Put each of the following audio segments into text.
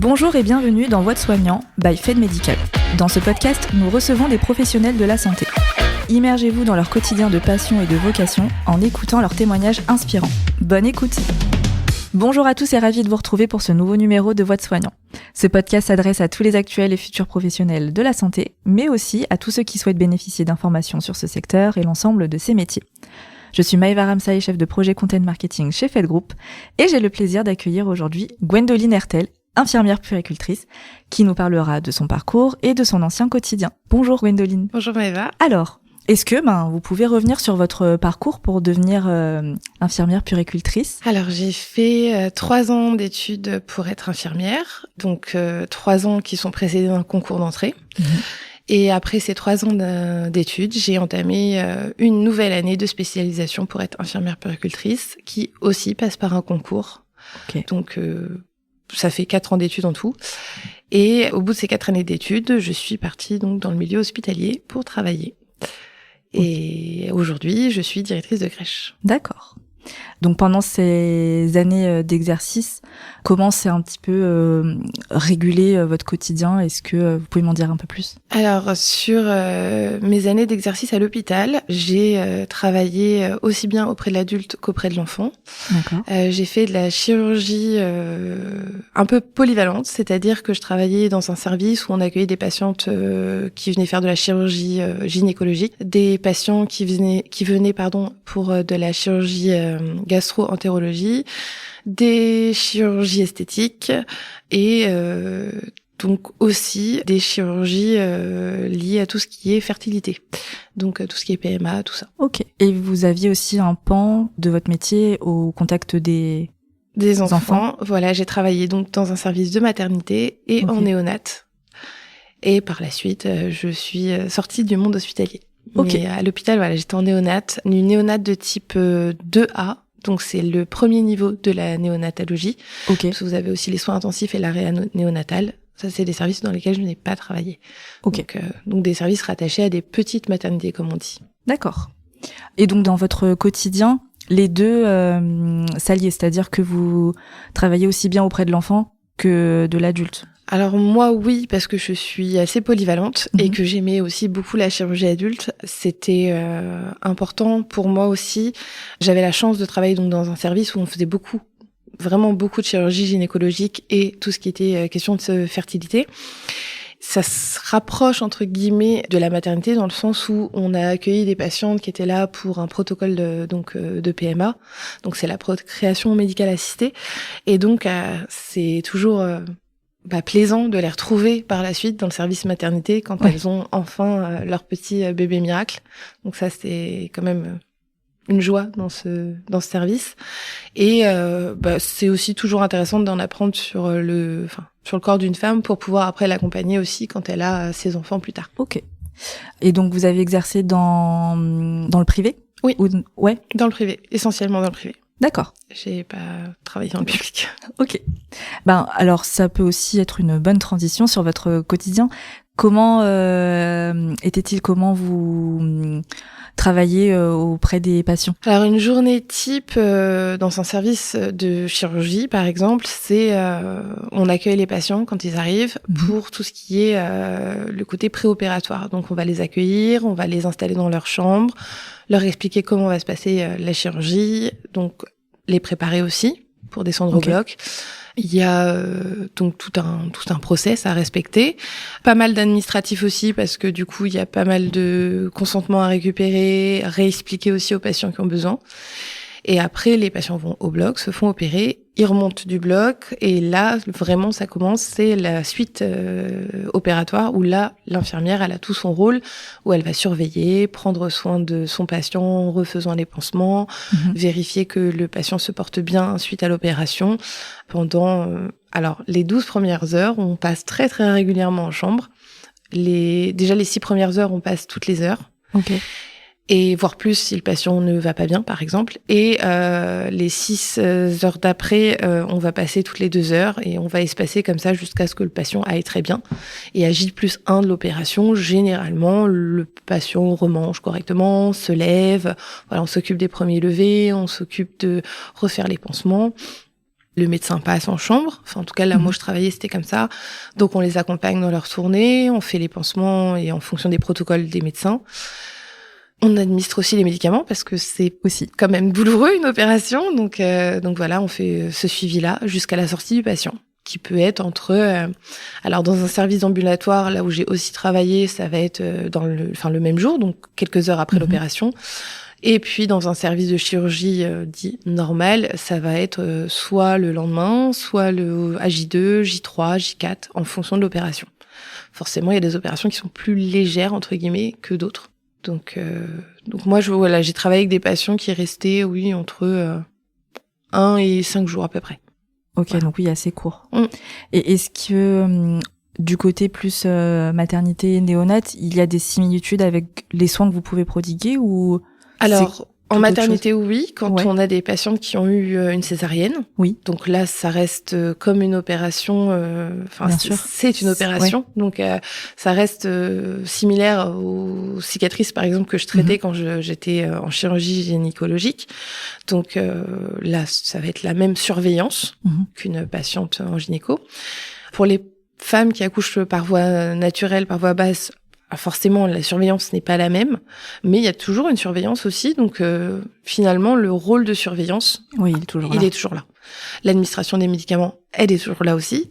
Bonjour et bienvenue dans Voix de soignant by Fed Medical. Dans ce podcast, nous recevons des professionnels de la santé. Immergez-vous dans leur quotidien de passion et de vocation en écoutant leurs témoignages inspirants. Bonne écoute! Bonjour à tous et ravi de vous retrouver pour ce nouveau numéro de Voix de soignant. Ce podcast s'adresse à tous les actuels et futurs professionnels de la santé, mais aussi à tous ceux qui souhaitent bénéficier d'informations sur ce secteur et l'ensemble de ses métiers. Je suis Maëva Ramsaï, chef de projet Content Marketing chez Fed Group, et j'ai le plaisir d'accueillir aujourd'hui Gwendoline Hertel, infirmière puéricultrice, qui nous parlera de son parcours et de son ancien quotidien. Bonjour Gwendoline. Bonjour Maëva. Alors, est-ce que vous pouvez revenir sur votre parcours pour devenir infirmière puéricultrice ? Alors j'ai fait 3 ans d'études pour être infirmière, donc 3 ans qui sont précédés d'un concours d'entrée. Et après ces 3 ans d'études, j'ai entamé une nouvelle année de spécialisation pour être infirmière puéricultrice, qui aussi passe par un concours. Okay. Donc ça fait 4 ans d'études en tout. Et au bout de ces 4 années d'études, je suis partie donc dans le milieu hospitalier pour travailler. Et aujourd'hui, je suis directrice de crèche. D'accord. Donc pendant ces années d'exercice, comment c'est un petit peu régulé votre quotidien ? Est-ce que vous pouvez m'en dire un peu plus ? Alors sur mes années d'exercice à l'hôpital, j'ai travaillé aussi bien auprès de l'adulte qu'auprès de l'enfant. D'accord. J'ai fait de la chirurgie un peu polyvalente, c'est-à-dire que je travaillais dans un service où on accueillait des patientes qui venaient faire de la chirurgie gynécologique, des patients qui venaient pour de la chirurgie gastro-entérologie, des chirurgies esthétiques et donc aussi des chirurgies liées à tout ce qui est fertilité. Donc tout ce qui est PMA, tout ça. Ok. Et vous aviez aussi un pan de votre métier au contact des enfants. Voilà, j'ai travaillé donc dans un service de maternité et en néonat. Et par la suite, je suis sortie du monde hospitalier. Okay. Mais à l'hôpital, voilà, j'étais en néonat, une néonate de type 2A. Donc c'est le premier niveau de la néonatologie. Okay. Parce que vous avez aussi les soins intensifs et l'arrêt néonatal. Ça, c'est des services dans lesquels je n'ai pas travaillé. Okay. Donc des services rattachés à des petites maternités, comme on dit. D'accord. Et donc dans votre quotidien, les deux s'allient, c'est-à-dire que vous travaillez aussi bien auprès de l'enfant que de l'adulte ? Alors moi oui, parce que je suis assez polyvalente et que j'aimais aussi beaucoup la chirurgie adulte. C'était important pour moi aussi. J'avais la chance de travailler donc dans un service où on faisait vraiment beaucoup de chirurgie gynécologique et tout ce qui était question de fertilité. Ça se rapproche entre guillemets de la maternité dans le sens où on a accueilli des patientes qui étaient là pour un protocole de PMA. Donc c'est la procréation médicale assistée et donc c'est toujours plaisant de les retrouver par la suite dans le service maternité quand elles ont enfin leur petit bébé miracle. Donc ça, c'est quand même une joie dans ce service. Et c'est aussi toujours intéressant d'en apprendre sur le corps d'une femme pour pouvoir après l'accompagner aussi quand elle a ses enfants plus tard. Ok. Et donc vous avez exercé dans le privé ? Oui. Ouais. Dans le privé, essentiellement dans le privé. D'accord. J'ai pas travaillé dans le public. Ok. Alors ça peut aussi être une bonne transition sur votre quotidien. Comment était-il ? Comment vous travaillez auprès des patients ? Alors une journée type dans un service de chirurgie, par exemple, c'est on accueille les patients quand ils arrivent pour tout ce qui est le côté préopératoire. Donc on va les accueillir, on va les installer dans leur chambre, leur expliquer comment va se passer la chirurgie, donc les préparer aussi pour descendre au bloc. Il y a donc tout un process à respecter, pas mal d'administratifs aussi parce que du coup il y a pas mal de consentements à récupérer, réexpliquer aussi aux patients qui ont besoin. Et après les patients vont au bloc, se font opérer, ils remontent du bloc et là vraiment ça commence, c'est la suite opératoire où là l'infirmière elle a tout son rôle, où elle va surveiller, prendre soin de son patient en refaisant les pansements, vérifier que le patient se porte bien suite à l'opération. Pendant les 12 premières heures, on passe très très régulièrement en chambre. Déjà les 6 premières heures, on passe toutes les heures. Ok. Et voire plus si le patient ne va pas bien, par exemple. Et les 6 heures d'après, on va passer toutes les 2 heures et on va espacer comme ça jusqu'à ce que le patient aille très bien. Et à J+1 de l'opération, généralement, le patient remange correctement, se lève. Voilà, on s'occupe des premiers levés, on s'occupe de refaire les pansements. le médecin passe en chambre. Enfin, en tout cas, là, moi, je travaillais, c'était comme ça. Donc, on les accompagne dans leur tournée, on fait les pansements et en fonction des protocoles des médecins. On administre aussi les médicaments parce que c'est aussi quand même douloureux, une opération. Donc voilà, on fait ce suivi-là jusqu'à la sortie du patient, qui peut être alors dans un service ambulatoire, là où j'ai aussi travaillé, ça va être le même jour, donc quelques heures après l'opération. Et puis dans un service de chirurgie dit normal, ça va être soit le lendemain, soit à J2, J3, J4, en fonction de l'opération. Forcément, il y a des opérations qui sont plus légères entre guillemets que d'autres. Donc moi j'ai travaillé avec des patients qui restaient entre 1 et 5 jours à peu près. Ok, voilà. Donc oui, assez court. Et est-ce que du côté plus maternité néonate, il y a des similitudes avec les soins que vous pouvez prodiguer ou alors en maternité oui, quand on a des patientes qui ont eu une césarienne. Oui. Donc là ça reste comme une opération c'est une opération. Ouais. Donc ça reste similaire aux cicatrices par exemple que je traitais quand j'étais en chirurgie gynécologique. Donc là ça va être la même surveillance qu'une patiente en gynéco. Pour les femmes qui accouchent par voie naturelle, par voie basse, forcément, la surveillance n'est pas la même, mais il y a toujours une surveillance aussi. Donc, finalement, le rôle de surveillance, il est toujours là. L'administration des médicaments, elle est toujours là aussi.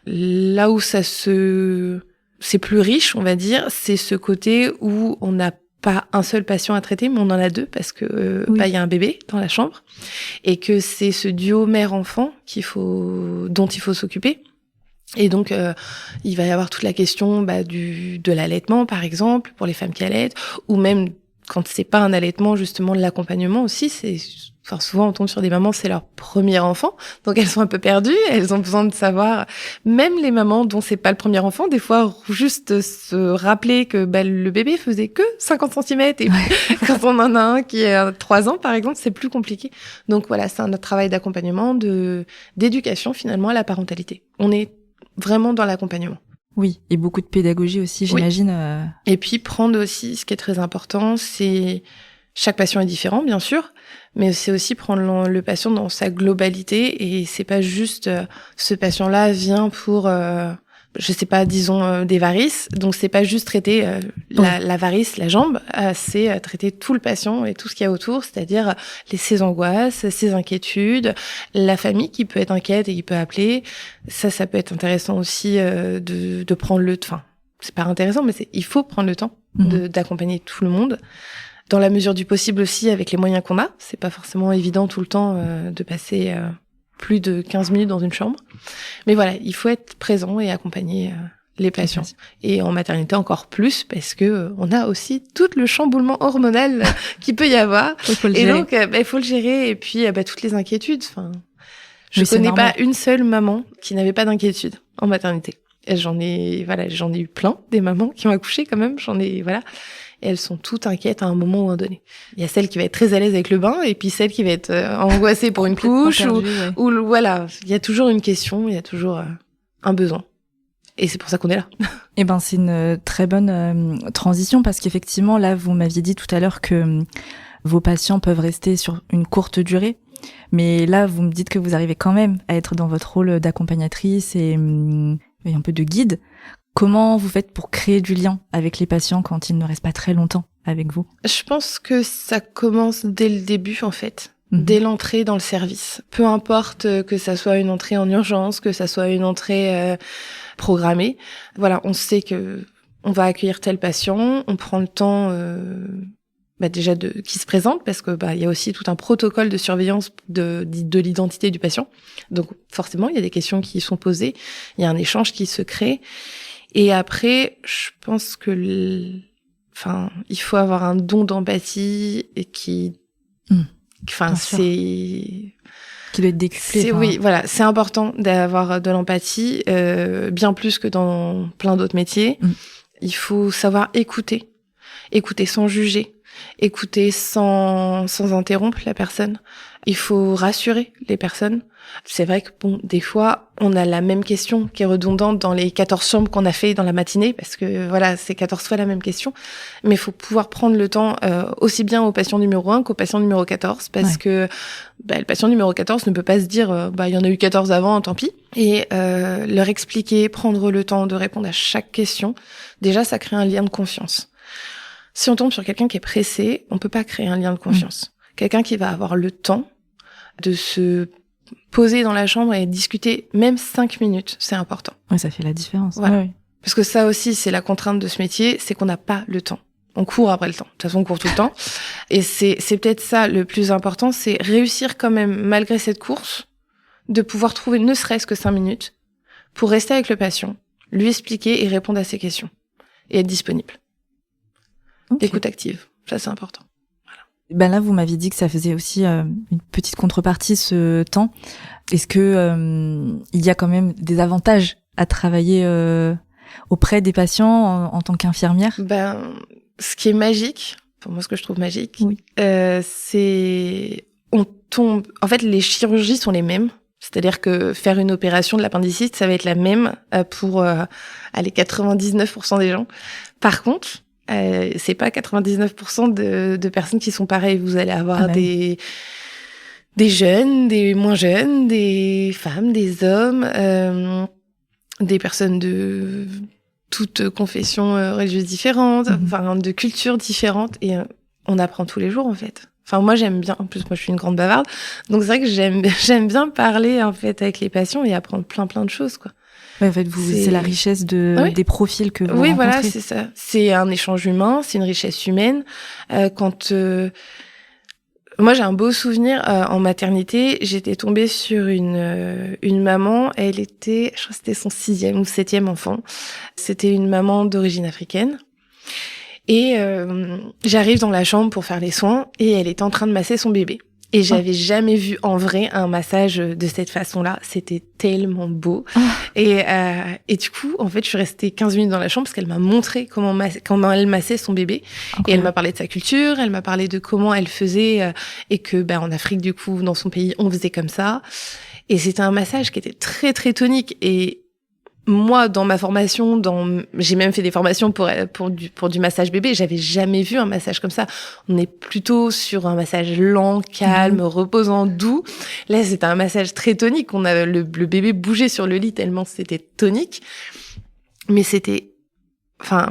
Là où c'est plus riche, on va dire, c'est ce côté où on n'a pas un seul patient à traiter, mais on en a 2 parce que y a un bébé dans la chambre et que c'est ce duo mère-enfant dont il faut s'occuper. Et donc, il va y avoir toute la question de l'allaitement, par exemple, pour les femmes qui allaitent, ou même quand c'est pas un allaitement, justement, de l'accompagnement aussi. Souvent, on tombe sur des mamans, c'est leur premier enfant, donc elles sont un peu perdues, elles ont besoin de savoir. Même les mamans dont c'est pas le premier enfant, des fois, juste se rappeler que le bébé faisait que 50 cm, et quand on en a un qui a 3 ans, par exemple, c'est plus compliqué. Donc voilà, c'est un autre travail d'accompagnement, d'éducation, finalement, à la parentalité. On est vraiment dans l'accompagnement. Oui, et beaucoup de pédagogie aussi, j'imagine. Et puis prendre aussi, ce qui est très important, c'est chaque patient est différent, bien sûr, mais c'est aussi prendre le patient dans sa globalité et c'est pas juste ce patient-là vient pour je sais pas, disons des varices, donc c'est pas juste traiter la varice, la jambe, c'est traiter tout le patient et tout ce qu'il y a autour, c'est-à-dire ses angoisses, ses inquiétudes, la famille qui peut être inquiète et qui peut appeler. Ça peut être intéressant aussi de prendre le temps. Enfin, c'est pas intéressant, mais il faut prendre le temps d'accompagner tout le monde. Dans la mesure du possible aussi, avec les moyens qu'on a. C'est pas forcément évident tout le temps de passer plus de 15 minutes dans une chambre. Mais voilà, il faut être présent et accompagner les patients. Et en maternité encore plus, parce que on a aussi tout le chamboulement hormonal qu'il peut y avoir. Et donc, il faut le gérer. Et puis, toutes les inquiétudes. Enfin, je connais pas une seule maman qui n'avait pas d'inquiétude en maternité. Et j'en ai eu plein, des mamans qui ont accouché quand même. Et elles sont toutes inquiètes à un moment ou à un donné. Il y a celle qui va être très à l'aise avec le bain, et puis celle qui va être angoissée pour une couche, ou voilà. Il y a toujours une question, il y a toujours un besoin. Et c'est pour ça qu'on est là. Eh ben, c'est une très bonne transition, parce qu'effectivement, là, vous m'aviez dit tout à l'heure que vos patients peuvent rester sur une courte durée. Mais là, vous me dites que vous arrivez quand même à être dans votre rôle d'accompagnatrice et un peu de guide. Comment vous faites pour créer du lien avec les patients quand ils ne restent pas très longtemps avec vous ? Je pense que ça commence dès le début, en fait. Dès l'entrée dans le service. Peu importe que ça soit une entrée en urgence, que ça soit une entrée programmée. Voilà, on sait que on va accueillir tel patient, on prend le temps déjà qui se présente, parce que il y a aussi tout un protocole de surveillance de l'identité du patient. Donc forcément, il y a des questions qui sont posées, il y a un échange qui se crée. Et après, je pense que il faut avoir un don d'empathie et qui doit être décuplé. Oui, voilà, c'est important d'avoir de l'empathie, bien plus que dans plein d'autres métiers. Il faut savoir écouter sans juger. écouter sans interrompre la personne. Il faut rassurer les personnes. C'est vrai que des fois, on a la même question qui est redondante dans les 14 chambres qu'on a fait dans la matinée, parce que voilà, c'est 14 fois la même question. Mais il faut pouvoir prendre le temps aussi bien au patient numéro 1 qu'au patient numéro 14, parce que le patient numéro 14 ne peut pas se dire il y en a eu 14 avant, tant pis. Et leur expliquer, prendre le temps de répondre à chaque question, déjà, ça crée un lien de confiance. Si on tombe sur quelqu'un qui est pressé, on peut pas créer un lien de confiance. Quelqu'un qui va avoir le temps de se poser dans la chambre et discuter même 5 minutes, c'est important. Oui, ça fait la différence. Voilà. Ouais. Parce que ça aussi, c'est la contrainte de ce métier, c'est qu'on n'a pas le temps. On court après le temps. De toute façon, on court tout le temps. Et c'est peut-être ça le plus important, c'est réussir quand même, malgré cette course, de pouvoir trouver ne serait-ce que 5 minutes pour rester avec le patient, lui expliquer et répondre à ses questions. Et être disponible. Okay. L'écoute active, ça c'est important. Ben là, vous m'aviez dit que ça faisait aussi une petite contrepartie ce temps. Est-ce que il y a quand même des avantages à travailler auprès des patients en tant qu'infirmière ? Ce qui est magique, pour moi, ce que je trouve magique, c'est on tombe. En fait, les chirurgies sont les mêmes. C'est-à-dire que faire une opération de l'appendicite, ça va être la même pour 99% des gens. Par contre, c'est pas 99% de personnes qui sont pareilles. Vous allez avoir des jeunes, des moins jeunes, des femmes, des hommes, des personnes de toutes confessions religieuses différentes, enfin de cultures différentes, et on apprend tous les jours en fait. Enfin moi j'aime bien, en plus moi je suis une grande bavarde, donc c'est vrai que j'aime bien parler en fait avec les patients et apprendre plein de choses quoi. Ouais, en fait, c'est la richesse des profils que vous rencontrez. Oui, voilà, c'est ça. C'est un échange humain, c'est une richesse humaine. Moi, j'ai un beau souvenir en maternité. J'étais tombée sur une maman. Elle était, je crois que c'était son 6e ou 7e enfant. C'était une maman d'origine africaine. Et j'arrive dans la chambre pour faire les soins et elle était en train de masser son bébé. Et j'avais jamais vu en vrai un massage de cette façon-là. C'était tellement beau. Et du coup, en fait, je suis restée 15 minutes dans la chambre parce qu'elle m'a montré comment elle massait son bébé. Okay. Et elle m'a parlé de sa culture, elle m'a parlé de comment elle faisait et que, en Afrique, du coup, dans son pays, on faisait comme ça. Et c'était un massage qui était très, très tonique. Et moi, dans ma formation, j'ai même fait des formations pour du massage bébé. J'avais jamais vu un massage comme ça. On est plutôt sur un massage lent, calme, reposant, doux. Là, c'était un massage très tonique. On a le bébé bougeait sur le lit tellement c'était tonique. Mais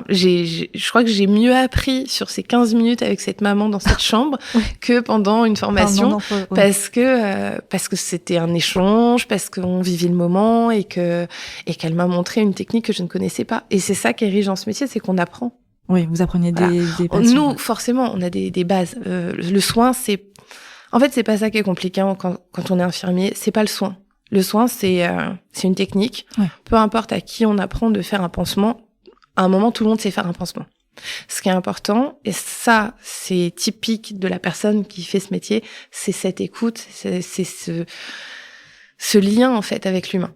je crois que j'ai mieux appris sur ces 15 minutes avec cette maman dans cette chambre que pendant une formation parce que c'était un échange, parce qu'on vivait le moment et qu'elle m'a montré une technique que je ne connaissais pas. Et c'est ça qui est riche dans ce métier, c'est qu'on apprend. Oui, vous apprenez des patients. Nous, forcément, on a des bases. Le soin, c'est pas ça qui est compliqué quand on est infirmier, c'est pas le soin. Le soin, c'est une technique. Ouais. Peu importe à qui on apprend de faire un pansement, à un moment, tout le monde sait faire un pansement. Ce qui est important, et ça, c'est typique de la personne qui fait ce métier, c'est cette écoute, c'est ce lien, en fait, avec l'humain.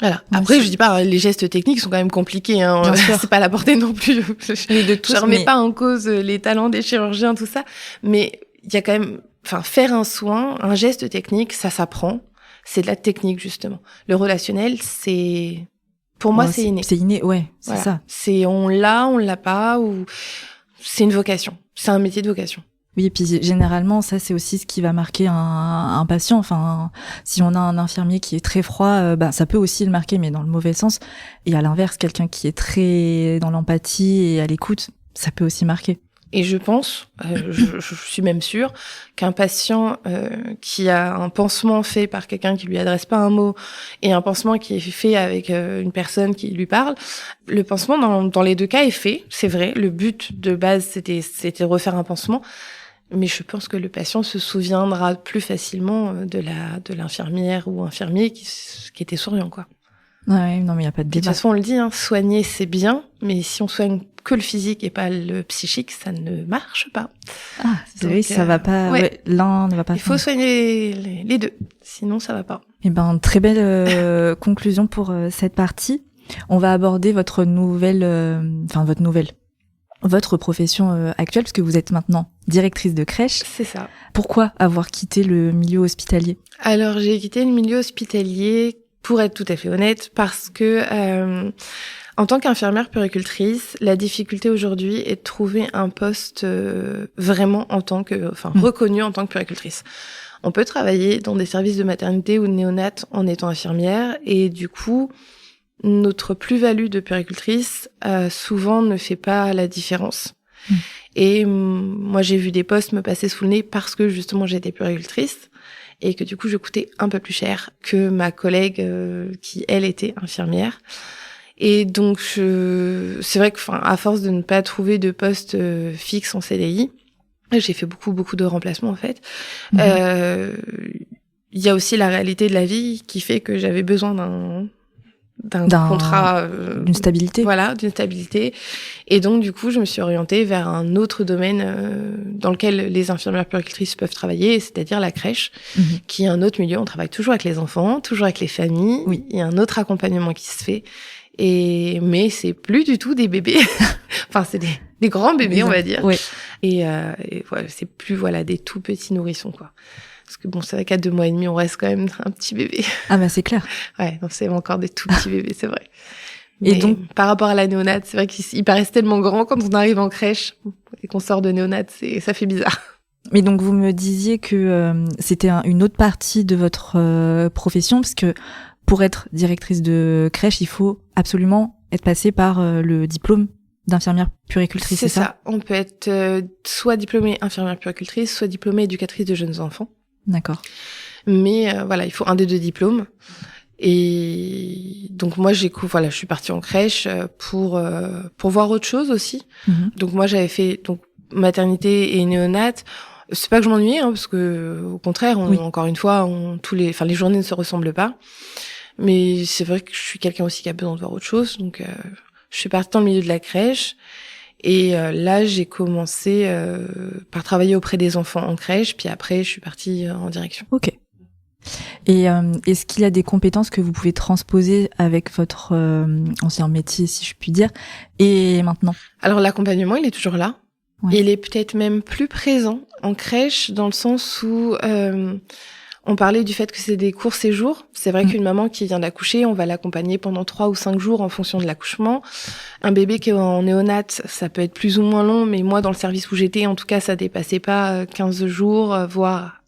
Voilà. Après, je dis pas, les gestes techniques sont quand même compliqués, hein. C'est pas la portée non plus. Je remets pas en cause les talents des chirurgiens, tout ça. Mais il y a quand même, faire un soin, un geste technique, ça s'apprend. C'est de la technique, justement. Le relationnel, pour moi, c'est inné. C'est inné, ouais, c'est ça. On l'a pas, ou c'est une vocation. C'est un métier de vocation. Oui, et puis généralement, ça, c'est aussi ce qui va marquer un patient. Enfin, si on a un infirmier qui est très froid, ça peut aussi le marquer, mais dans le mauvais sens. Et à l'inverse, quelqu'un qui est très dans l'empathie et à l'écoute, ça peut aussi marquer. Et je pense, je suis même sûre, qu'un patient qui a un pansement fait par quelqu'un qui lui adresse pas un mot et un pansement qui est fait avec une personne qui lui parle, le pansement dans les deux cas est fait, c'est vrai. Le but de base c'était de refaire un pansement, mais je pense que le patient se souviendra plus facilement de l'infirmière ou infirmier qui était souriant, quoi. Ouais, non, mais il y a pas de débat. De toute façon, on le dit, soigner c'est bien, mais si on soigne que le physique et pas le psychique, ça ne marche pas. Ah, c'est vrai, ça va pas. Ouais, l'un ne va pas. Il faut soigner les deux, sinon ça va pas. Eh ben, très belle conclusion pour cette partie. On va aborder votre nouvelle. votre profession actuelle, parce que vous êtes maintenant directrice de crèche. C'est ça. Pourquoi avoir quitté le milieu hospitalier ? Alors, j'ai quitté le milieu hospitalier, pour être tout à fait honnête, parce que en tant qu'infirmière puéricultrice, la difficulté aujourd'hui est de trouver un poste vraiment reconnu en tant que puéricultrice. On peut travailler dans des services de maternité ou de néonat en étant infirmière, et du coup, notre plus-value de puéricultrice souvent ne fait pas la différence. Et moi, j'ai vu des postes me passer sous le nez parce que justement j'étais puéricultrice et que du coup je coûtais un peu plus cher que ma collègue qui elle était infirmière. Et donc c'est vrai que à force de ne pas trouver de poste fixe en CDI, j'ai fait beaucoup de remplacements en fait. Il y a aussi la réalité de la vie qui fait que j'avais besoin d'un contrat, d'une stabilité. Voilà, d'une stabilité. Et donc, du coup, je me suis orientée vers un autre domaine dans lequel les infirmières puéricultrices peuvent travailler, c'est-à-dire la crèche, qui est un autre milieu. On travaille toujours avec les enfants, toujours avec les familles. Oui. Il y a un autre accompagnement qui se fait. Mais c'est plus du tout des bébés. Enfin, c'est des grands bébés, on va dire. Oui. Et voilà, c'est plus des tout petits nourrissons, quoi. Parce que bon, c'est vrai qu'à 2 mois et demi, on reste quand même un petit bébé. Ah bah c'est clair. Ouais, donc c'est encore des tout petits bébés, c'est vrai. Mais Et donc, par rapport à la néonate, c'est vrai qu'ils paraissent tellement grands quand on arrive en crèche et qu'on sort de néonate, ça fait bizarre. mais donc vous me disiez que c'était une autre partie de votre profession, parce que pour être directrice de crèche, il faut absolument être passé par le diplôme d'infirmière puéricultrice, c'est ça ? On peut être soit diplômée infirmière puéricultrice, soit diplômée éducatrice de jeunes enfants. D'accord. Mais il faut un des 2 diplômes. Et donc moi je suis partie en crèche pour voir autre chose aussi. Donc moi j'avais fait maternité et néonat. C'est pas que je m'ennuyais parce que au contraire, encore une fois, les journées ne se ressemblent pas. Mais c'est vrai que je suis quelqu'un aussi qui a besoin de voir autre chose, donc je suis partie dans le milieu de la crèche. Et là, j'ai commencé par travailler auprès des enfants en crèche, puis après, je suis partie en direction. Ok. Et est-ce qu'il y a des compétences que vous pouvez transposer avec votre ancien métier, si je puis dire, et maintenant ? Alors, l'accompagnement, il est toujours là. Ouais. Il est peut-être même plus présent en crèche, dans le sens où on parlait du fait que c'est des courts séjours. C'est vrai qu'une maman qui vient d'accoucher, on va l'accompagner pendant 3 ou 5 jours en fonction de l'accouchement. Un bébé qui est en néonat, ça peut être plus ou moins long, mais moi, dans le service où j'étais, en tout cas, ça dépassait pas 15 jours, voire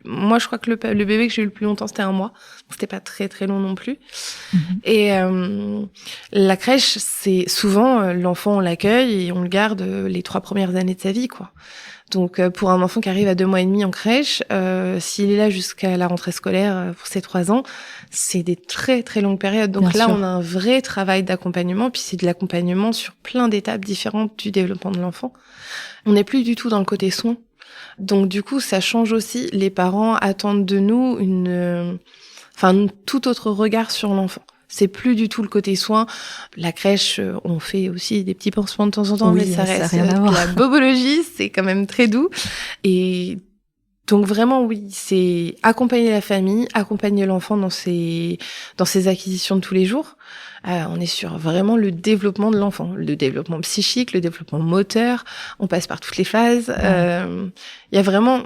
moi, je crois que le bébé que j'ai eu le plus longtemps, c'était 1 mois. Donc, c'était pas très, très long non plus. Et la crèche, c'est souvent, l'enfant, on l'accueille et on le garde les 3 premières années de sa vie, quoi. Donc, pour un enfant qui arrive à 2 mois et demi en crèche, s'il est là jusqu'à la rentrée scolaire pour ses 3 ans, c'est des très, très longues périodes. Donc Bien là, sûr. on a un vrai travail d'accompagnement, puis c'est de l'accompagnement sur plein d'étapes différentes du développement de l'enfant. On n'est plus du tout dans le côté soin. Donc, du coup, ça change aussi. Les parents attendent de nous un tout autre regard sur l'enfant. C'est plus du tout le côté soin. La crèche, on fait aussi des petits pansements de temps en temps, Oui, mais ça ça reste n'a rien à voir. la bobologie, c'est quand même très doux. Et donc vraiment, oui, c'est accompagner la famille, accompagner l'enfant dans ses acquisitions de tous les jours. On est sur vraiment le développement de l'enfant, le développement psychique, le développement moteur. On passe par toutes les phases. Il y a vraiment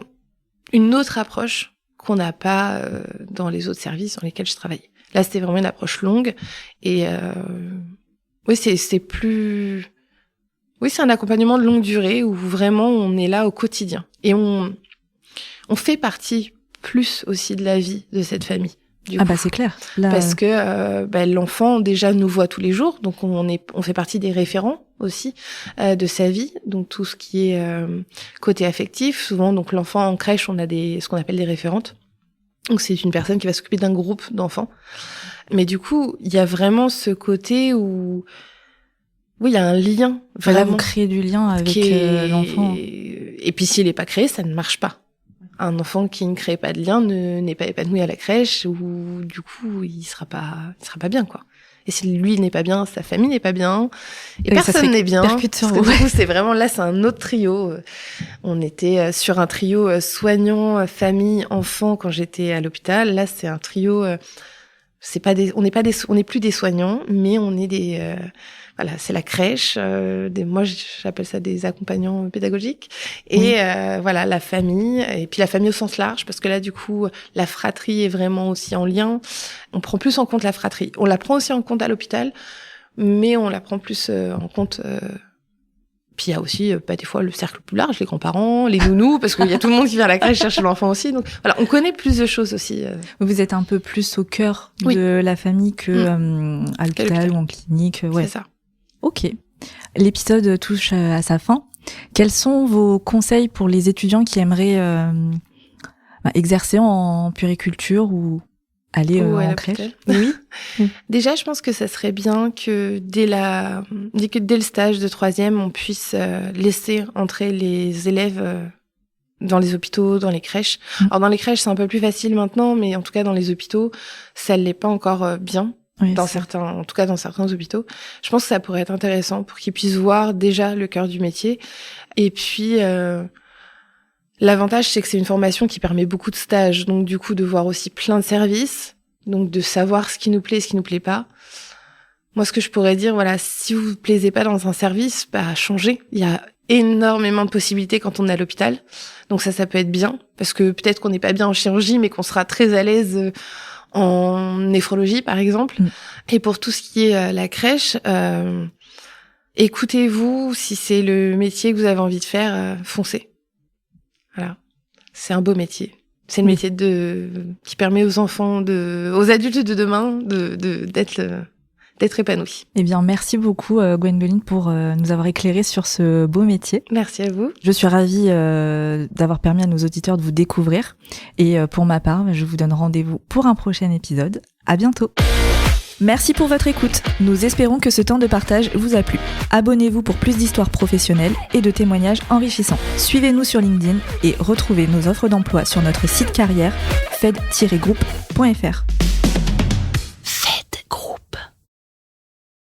une autre approche qu'on n'a pas dans les autres services dans lesquels je travaillais. Là, c'était vraiment une approche longue. Et oui, c'est plus... Oui, c'est un accompagnement de longue durée où vraiment on est là au quotidien. Et on fait partie plus aussi de la vie de cette famille. Bah c'est clair. Là... Parce que l'enfant déjà nous voit tous les jours, donc on fait partie des référents aussi de sa vie, donc tout ce qui est côté affectif. Souvent, donc l'enfant en crèche, on a ce qu'on appelle des référentes. Donc c'est une personne qui va s'occuper d'un groupe d'enfants. Mais du coup, il y a vraiment ce côté où oui, il y a un lien. Vraiment, là, vous créez du lien avec l'enfant. Et puis s'il n'est pas créé, ça ne marche pas. Un enfant qui ne crée pas de lien n'est pas épanoui à la crèche, ou du coup il sera pas bien, quoi. Et si lui n'est pas bien, sa famille n'est pas bien, et personne n'est bien. Parce que du coup, c'est vraiment là, c'est un autre trio. On était sur un trio soignant, famille, enfant quand j'étais à l'hôpital. Là, c'est un trio on n'est plus des soignants, mais on est des voilà, c'est la crèche. Moi, j'appelle ça des accompagnants pédagogiques. Et voilà, la famille, et puis la famille au sens large, parce que là, du coup, la fratrie est vraiment aussi en lien. On prend plus en compte la fratrie. On la prend aussi en compte à l'hôpital, mais on la prend plus en compte. Puis il y a aussi des fois le cercle plus large, les grands-parents, les nounous, parce qu'il y a tout le monde qui vient à la crèche chercher l'enfant aussi. Donc voilà, on connaît plus de choses aussi. Vous êtes un peu plus au cœur de la famille que à l'hôpital ou en clinique. Ouais. C'est ça. Ok. L'épisode touche à sa fin. Quels sont vos conseils pour les étudiants qui aimeraient exercer en puériculture ou aller en crèche? Oui. Déjà, je pense que ça serait bien que dès le stage de 3e, on puisse laisser entrer les élèves dans les hôpitaux, dans les crèches. Alors dans les crèches, c'est un peu plus facile maintenant, mais en tout cas dans les hôpitaux, ça l'est pas encore bien. Oui, dans certains hôpitaux. Je pense que ça pourrait être intéressant pour qu'ils puissent voir déjà le cœur du métier. Et puis l'avantage, c'est que c'est une formation qui permet beaucoup de stages, donc du coup de voir aussi plein de services, donc de savoir ce qui nous plaît et ce qui nous plaît pas. Moi, ce que je pourrais dire, voilà, si vous vous plaisez pas dans un service, changez. Il y a énormément de possibilités quand on est à l'hôpital, donc ça peut être bien, parce que peut-être qu'on n'est pas bien en chirurgie, mais qu'on sera très à l'aise en néphrologie, par exemple. Et pour tout ce qui est la crèche, écoutez-vous, si c'est le métier que vous avez envie de faire, foncez. Voilà, c'est un beau métier. C'est le métier qui permet aux enfants, aux adultes de demain, d'être épanouis. Eh bien, merci beaucoup Gwendoline pour nous avoir éclairé sur ce beau métier. Merci à vous. Je suis ravie d'avoir permis à nos auditeurs de vous découvrir. Et pour ma part, je vous donne rendez-vous pour un prochain épisode. À bientôt. Merci pour votre écoute. Nous espérons que ce temps de partage vous a plu. Abonnez-vous pour plus d'histoires professionnelles et de témoignages enrichissants. Suivez-nous sur LinkedIn et retrouvez nos offres d'emploi sur notre site carrière fed-group.fr.